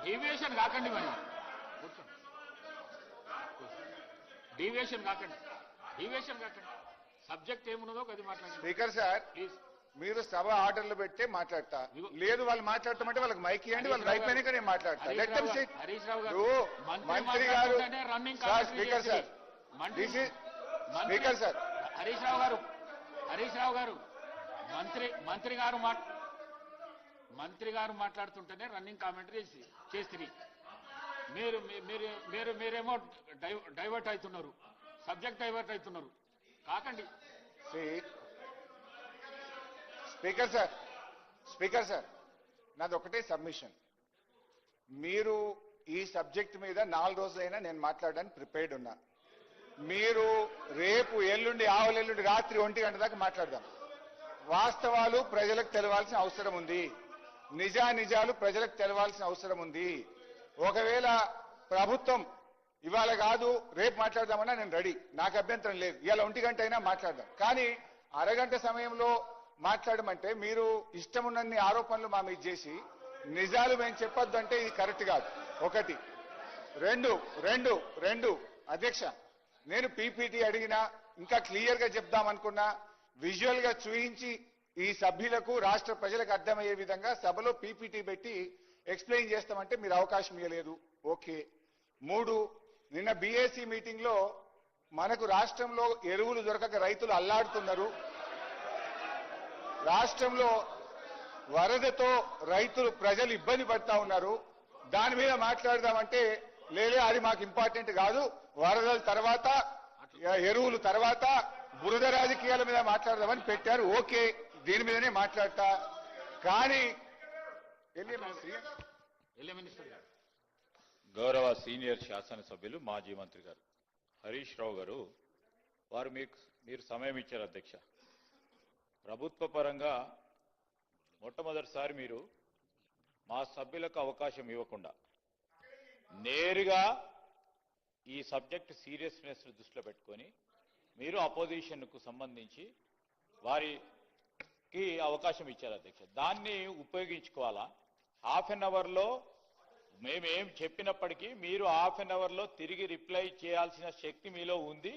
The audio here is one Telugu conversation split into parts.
డీవియేషన్ కాకండి మరి కూర్చోండి. డీవియేషన్ కాకండి సబ్జెక్ట్ ఏమున్నదో అది మాట్లాడండి. స్పీకర్ సార్ ప్లీజ్ మీరు సభ ఆర్డర్లు పెడితే మాట్లాడతా, లేదు వాళ్ళు మాట్లాడతామంటే వాళ్ళకి మైక్ ఇవ్వండి, వాళ్ళు మైక్ పైన నేను మాట్లాడతా. Let them sit. Harish Rao garu మంత్రి గారు running sir speaker sir speaker sir Harish Rao garu మంత్రి గారు మాట్లాడుతుంటేనే రన్నింగ్ కామెంటరీ చేస్తుంది. మీరేమో డైవర్ట్ అవుతున్నారు, సబ్జెక్ట్ డైవర్ట్ అవుతున్నారు. కాకండి. స్పీకర్ సార్ నాది ఒకటే సబ్మిషన్. మీరు ఈ సబ్జెక్ట్ మీద 4 రోజులైనా నేను మాట్లాడడానికి ప్రిపేర్డ్ ఉన్నా. మీరు రేపు ఎల్లుండి ఆవలెల్లుండి రాత్రి 1 గంట దాకా మాట్లాడదాం. వాస్తవాలు ప్రజలకు తెలవాల్సిన అవసరం ఉంది, నిజాలు ప్రజలకు తెలవాల్సిన అవసరం ఉంది. ఒకవేళ ప్రభుత్వం ఇవాళ కాదు రేపు మాట్లాడదామన్నా నేను రెడీ, నాకు అభ్యంతరం లేదు. ఇవాళ 1 గంట అయినా మాట్లాడదాం. కానీ అరగంట సమయంలో మాట్లాడమంటే మీరు ఇష్టం ఉన్నన్ని ఆరోపణలు మా మీద చేసి నిజాలు మేము చెప్పొద్దు అంటే ఇది కరెక్ట్ కాదు. ఒకటి. రెండు అధ్యక్ష, నేను పీపీటీ అడిగినా ఇంకా క్లియర్ గా చెప్దామనుకున్నా, విజువల్ గా చూయించి ఈ సభ్యులకు రాష్ట్ర ప్రజలకు అర్థమయ్యే విధంగా సభలో పీపీటీ పెట్టి ఎక్స్ప్లెయిన్ చేస్తామంటే మీరు అవకాశం ఇవ్వలేదు. ఓకే. 3, నిన్న బీఏసీ మీటింగ్ లో మనకు రాష్ట్రంలో ఎరువులు దొరకక రైతులు అల్లాడుతున్నారు. రాష్ట్రంలో వరదతో రైతులు ప్రజలు ఇబ్బంది పడతా ఉన్నారు. దాని మీద మాట్లాడదామంటే లేలే అది మాకు ఇంపార్టెంట్ కాదు, వరదల తర్వాత ఎరువులు తర్వాత బురద రాజకీయాల మీద మాట్లాడదామని పెట్టారు. ఓకే, దీని మీదనే మాట్లాడతా. కానీ గౌరవ సీనియర్ శాసనసభ్యులు మాజీ మంత్రి గారు హరీష్ రావు గారు వారు మీరు సమయం ఇచ్చారు అధ్యక్ష. ప్రభుత్వ పరంగా మొట్టమొదటిసారి మీరు మా సభ్యులకు అవకాశం ఇవ్వకుండా నేరుగా ఈ సబ్జెక్ట్ సీరియస్నెస్ దృష్టిలో పెట్టుకొని మీరు అపోజిషన్కు సంబంధించి వారికి అవకాశం ఇచ్చారు అధ్యక్ష. దాన్ని ఉపయోగించుకోవాలా? హాఫ్ అన్ అవర్లో మేమేం చెప్పినప్పటికీ మీరు హాఫ్ అన్ అవర్లో తిరిగి రిప్లై చేయాల్సిన శక్తి మీలో ఉంది.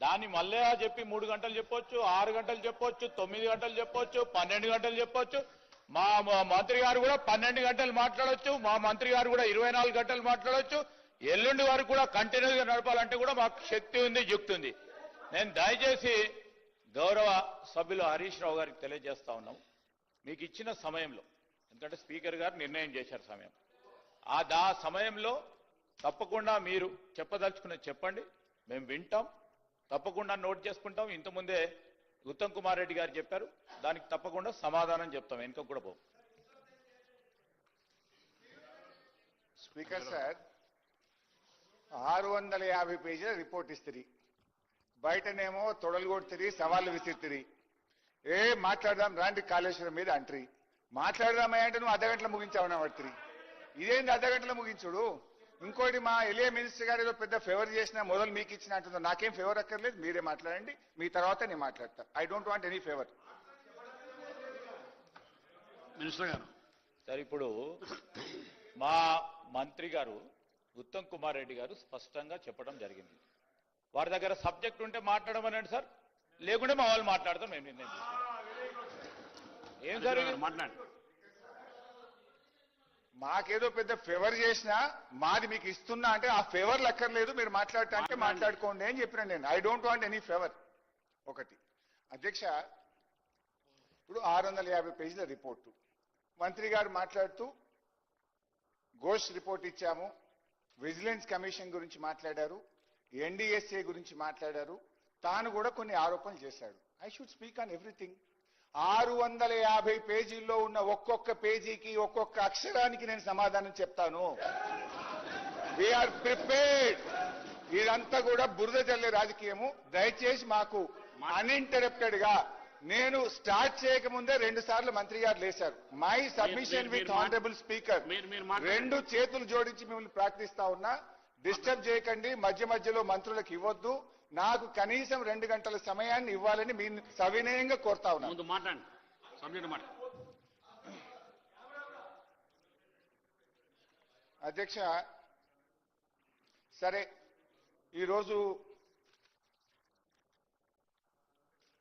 దాన్ని మళ్ళీ చెప్పి 3 గంటలు చెప్పొచ్చు, 6 గంటలు చెప్పొచ్చు, 9 గంటలు చెప్పొచ్చు, 12 గంటలు చెప్పొచ్చు. మా మంత్రి గారు కూడా 12 గంటలు మాట్లాడొచ్చు, మా మంత్రి గారు కూడా 24 గంటలు మాట్లాడొచ్చు. ఎల్లుండి వరకు కూడా కంటిన్యూగా నడపాలంటే కూడా మాకు శక్తి ఉంది, యుక్తి ఉంది. నేను దయచేసి గౌరవ సభ్యులు హరీష్ రావు గారికి తెలియజేస్తా ఉన్నాం, మీకు ఇచ్చిన సమయంలో, ఎందుకంటే స్పీకర్ గారు నిర్ణయం చేశారు సమయం, ఆ సమయంలో తప్పకుండా మీరు చెప్పదలుచుకున్నది చెప్పండి, మేము వింటాం, తప్పకుండా నోట్ చేసుకుంటాం. ఇంతకుముందే ఉత్తమ్ కుమార్ రెడ్డి గారు చెప్పారు, దానికి తప్పకుండా సమాధానం చెప్తాం, వెనుక కూడా పోం. స్పీకర్ సార్ 650 పేజీల రిపోర్ట్ ఇస్తుంది, బయటనేమో తొడలు కొడుతుంది, సవాళ్ళు విసిరుతుంది. మాట్లాడదాం రాండి కాళేశ్వరం మీద అంటరి, మాట్లాడదామయ్య అంటే నువ్వు అర్ధగంటలో ముగించావునా పడుతుంది. ఇదేంటి అర్ధగంటలో ముగించుడు? ఇంకోటి మా ఎలియా మినిస్టర్ గారు ఏదో పెద్ద ఫేవర్ చేసినా మొదలు మీకు ఇచ్చిన అంటుందో, నాకేం ఫేవర్ అక్కర్లేదు, మీరే మాట్లాడండి, మీ తర్వాత నేను మాట్లాడతా. I don't want any favour. Minister గారు సార్, ఇప్పుడు మా మంత్రి గారు ఉత్తమ్ కుమార్ రెడ్డి గారు స్పష్టంగా చెప్పడం జరిగింది, వారి దగ్గర సబ్జెక్ట్ ఉంటే మాట్లాడమనండి సార్, లేకుంటే మా వాళ్ళు మాట్లాడతాం, మేము నిర్ణయం తీసుకుంటాం. ఏం సార్ మాట్లాడండి. మాకేదో పెద్ద ఫేవర్ చేసినా మాది మీకు ఇస్తున్నా అంటే ఆ ఫేవర్ లెక్కర్లేదు, మీరు మాట్లాడటా అంటే మాట్లాడుకోండి అని చెప్పినాను నేను. I don't want any favour. ఒకటి. అధ్యక్ష, ఇప్పుడు 650 పేజీల రిపోర్టు మంత్రి గారు మాట్లాడుతూ ఘోష్ రిపోర్ట్ ఇచ్చాము, విజిలెన్స్ కమిషన్ గురించి మాట్లాడారు, ఎన్డీఎస్ఏ గురించి మాట్లాడారు, తాను కూడా కొన్ని ఆరోపణలు చేశాడు. I should speak on everything. 650 పేజీల్లో ఉన్న ఒక్కొక్క పేజీకి ఒక్కొక్క అక్షరానికి నేను సమాధానం చెప్తాను. We're prepared. ఇదంతా కూడా బురద జల్లే రాజకీయము. దయచేసి మాకు అన్ఇంటరప్టెడ్ గా, నేను స్టార్ట్ చేయకముందే 2 సార్లు మంత్రి గారు లేశారు. My submission with honourable speaker, 2 చేతులు జోడించి మిమ్మల్ని ప్రార్థిస్తా ఉన్నా, డిస్టర్బ్ చేయకండి, మధ్య మధ్యలో మంత్రులకు ఇవ్వద్దు, నాకు కనీసం 2 గంటల సమయాన్ని ఇవ్వాలని మీ సవినయంగా కోరుతా ఉన్నా. ముందు మాట్లాడండి, సబ్జెక్ట్ మాట్లాడండి. అధ్యక్ష సరే ఈరోజు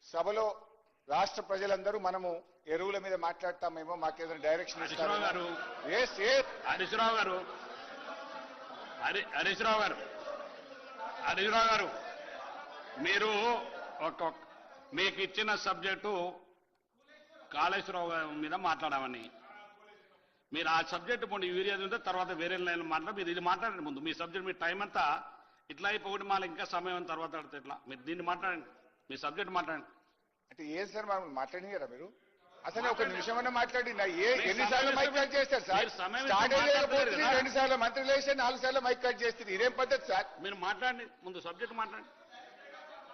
సభలో రాష్ట్ర ప్రజలందరూ మనము ఎరువుల మీద మాట్లాడతామేమో మాకేదైనా డైరెక్షన్ హరీశ్రావు గారు ఇస్తారు హరీశ్రావు గారు హరీశ్రావు గారు హరీశ్రావు గారు మీరు మీకు ఇచ్చిన సబ్జెక్టు కాళేశ్వరరావు గారి మీద మాట్లాడామని మీరు ఆ సబ్జెక్టు పోండి యూరియా ఉంటే తర్వాత వేరే లైన్ మాట్లాడి మీరు ఇది మాట్లాడండి ముందు మీ సబ్జెక్ట్ మీ టైం అంతా ఇట్లా అయిపోయి మాకు ఇంకా సమయం తర్వాత ఆడితే ఇట్లా మీరు దీన్ని మాట్లాడండి మీ సబ్జెక్ట్ మాట్లాడండి అంటే ఏం సార్ మనం మాట్లాడినారా మీరు అసలు ఒక నిమిషం అన్నా మాట్లాడి ఎన్నిసార్లు మైక్ కట్ చేస్తారు సార్ మీరు సమయం స్టార్ట్ ఇస్తే అయ్యేపోతుంది మాట్లాడతారు కదా. 2 సార్లు మంత్రులు వేస్తే 4 సార్లు మైక్ కట్ చేస్తారు ఇదేం పద్ధతి సార్ మీరు మాట్లాడండి ముందు సబ్జెక్ట్ మాట్లాడండి